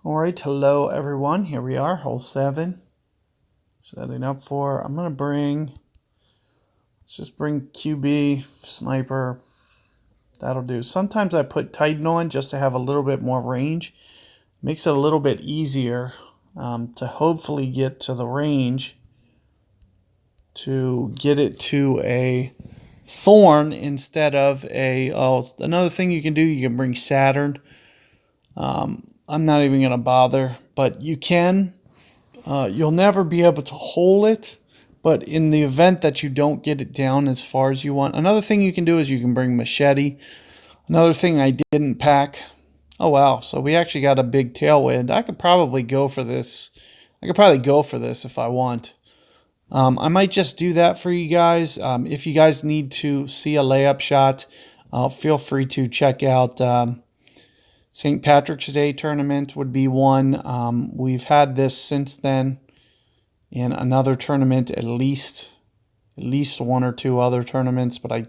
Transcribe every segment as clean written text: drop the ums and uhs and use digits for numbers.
All right, hello everyone. Here we are, hole 7. Setting up for, let's just bring QB, sniper. That'll do. Sometimes I put Titan on just to have a little bit more range. Makes it a little bit easier to hopefully get to the range to get it to a thorn instead of a. Oh, another thing you can do, you can bring Saturn. I'm not even going to bother, but you can. You'll never be able to hold it, but in the event that you don't get it down as far as you want, another thing you can do is you can bring machete. Another thing I didn't pack. Oh wow, so we actually got a big tailwind. I could probably go for this. If I want. I might just do that for you guys. If you guys need to see a layup shot, feel free to check out St. Patrick's Day tournament would be one. We've had this since then in another tournament, at least one or two other tournaments, but I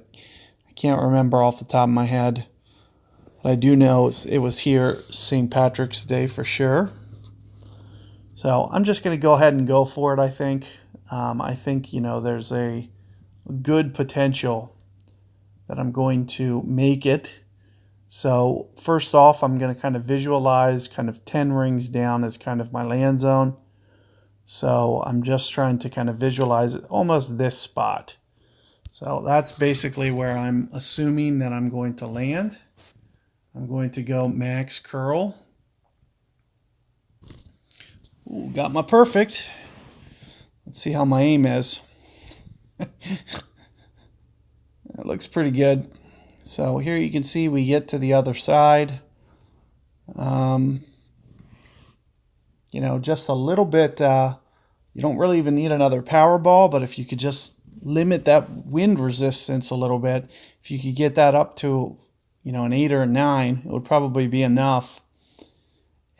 can't remember off the top of my head. But I do know it was here St. Patrick's Day for sure. So I'm just going to go ahead and go for it, I think. I think, there's a good potential that I'm going to make it. So first off, I'm going to kind of visualize kind of 10 rings down as kind of my land zone. So I'm just trying to kind of visualize almost this spot. So that's basically where I'm assuming that I'm going to land. I'm going to go max curl. Ooh, got my perfect. Let's see how my aim is. That looks pretty good. So here you can see we get to the other side. Just a little bit. You don't really even need another power ball, but if you could just limit that wind resistance a little bit, if you could get that up to, an 8 or a 9, it would probably be enough.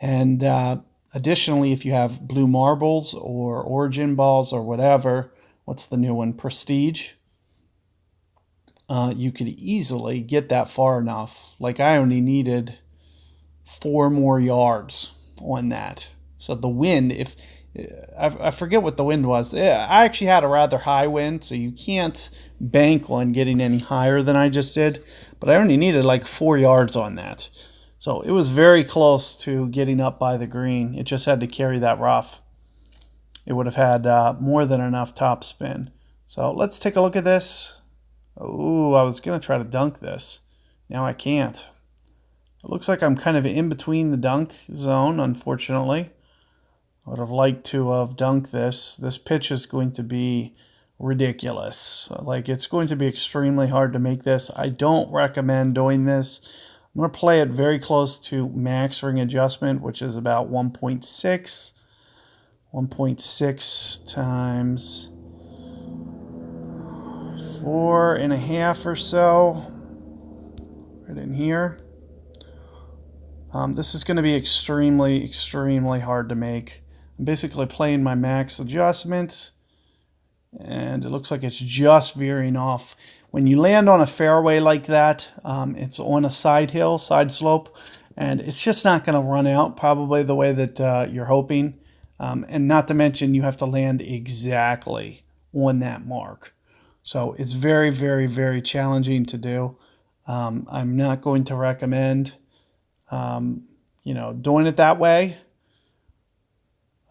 And additionally, if you have blue marbles or origin balls or whatever, what's the new one? Prestige. You could easily get that far enough. Like I only needed 4 more yards on that. So the wind, if I forget what the wind was, I actually had a rather high wind, so you can't bank on getting any higher than I just did. But I only needed like 4 yards on that. So it was very close to getting up by the green. It just had to carry that rough. It would have had more than enough top spin. So let's take a look at this. Oh, I was going to try to dunk this. Now I can't. It looks like I'm kind of in between the dunk zone, unfortunately. I would have liked to have dunked this. This pitch is going to be ridiculous. Like, it's going to be extremely hard to make this. I don't recommend doing this. I'm going to play it very close to max ring adjustment, which is about 1.6. 1.6 times 4.5 or so. Right in here. This is going to be extremely, extremely hard to make. I'm basically playing my max adjustments, and it looks like it's just veering off. When you land on a fairway like that, it's on a side hill, side slope, and it's just not going to run out probably the way that you're hoping. And not to mention, you have to land exactly on that mark. So it's very, very, very challenging to do. I'm not going to recommend doing it that way.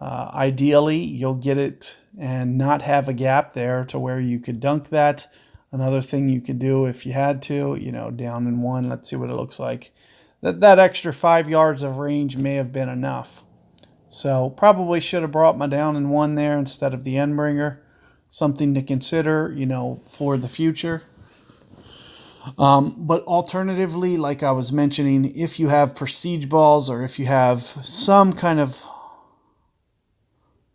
Ideally, you'll get it and not have a gap there to where you could dunk that. Another thing you could do if you had to, down in 1, let's see what it looks like. That extra 5 yards of range may have been enough. So probably should have brought my down in 1 there instead of the end bringer. Something to consider, for the future. But alternatively, like I was mentioning, if you have prestige balls or if you have some kind of...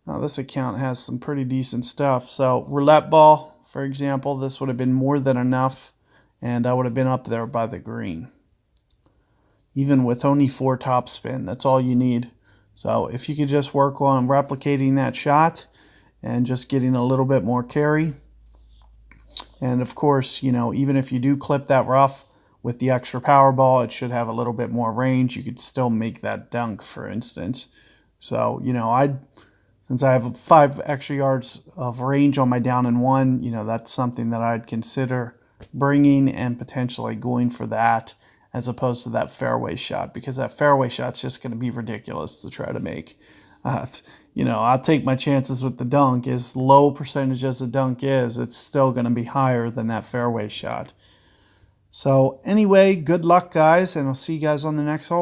Now this account has some pretty decent stuff. So roulette ball, for example, this would have been more than enough, and I would have been up there by the green. Even with only 4 top spin, that's all you need. So if you could just work on replicating that shot and just getting a little bit more carry. And of course, even if you do clip that rough, with the extra power ball, it should have a little bit more range. You could still make that dunk, for instance. So, since I have 5 extra yards of range on my down and one, that's something that I'd consider bringing and potentially going for that as opposed to that fairway shot, because that fairway shot's just going to be ridiculous to try to make. I'll take my chances with the dunk. As low percentage as the dunk is, it's still going to be higher than that fairway shot. So anyway, good luck, guys, and I'll see you guys on the next hole.